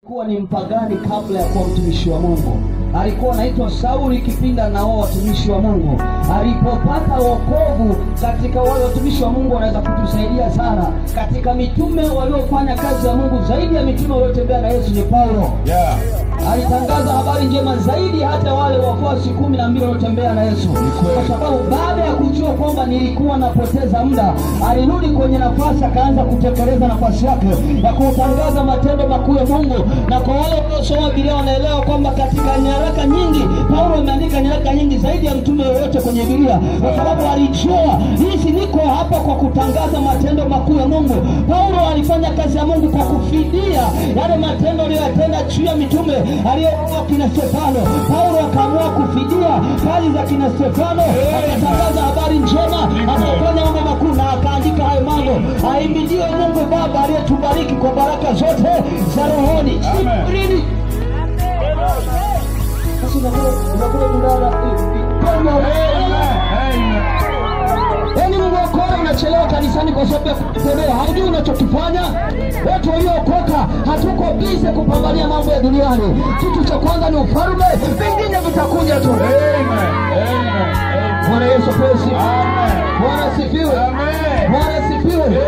Kuwa ni mpagani kabla ya kuwa mtumishi wa Mungu. Alikuwa anaitwa Sauli kipinda na wao watumishi wa Mungu. Alipopata wokovu katika wale watumishi wa Mungu, wanaweza kutusaidia sana katika mitume waliofanya kazi ya Mungu. Zaidi ya mitume waliotembea na Yesu ni Paulo. Alitangaza habari njema zaidi hata wale wafuasi 12 waliotembea na Yesu. Kwa sababu baada ya kujua kwamba nilikuwa napoteza muda, alirudi kwenye nafasi, akaanza kutekeleza nafasi yake ya kutangaza matendo makuu ya Mungu. Na kwa wale wanaosoma Biblia wanaelewa kwamba katika nyaraka nyingi Paulo ameandika nyaraka nyingi zaidi ya mtume yoyote kwenye Biblia, kwa sababu alijua hizi niko hapa kwa kutangaza matendo makuu ya Mungu. Paulo alifanya kazi ya Mungu kwa kufidia yale matendo aliyotenda juu ya mitume aliyokuwa kina Stefano. Paulo akaamua kufidia kazi za kina Stefano, akatangaza habari njema, akafanya mambo makuu na akaandika hayo mambo. Ahimidiwe Mungu Baba aliyetubariki kwa baraka zote za rohoni. Amen. Yaani Mungu wako unachelewa kanisani kwa sababu ya kutolewa. Haujui unachokifanya. Watu waliookoka hatuko busy kupambania mambo ya duniani. Kitu cha kwanza ni ufalme, vingine vitakuja tu. Bwana Yesu asifiwe. Bwana asifiwe. Bwana asifiwe.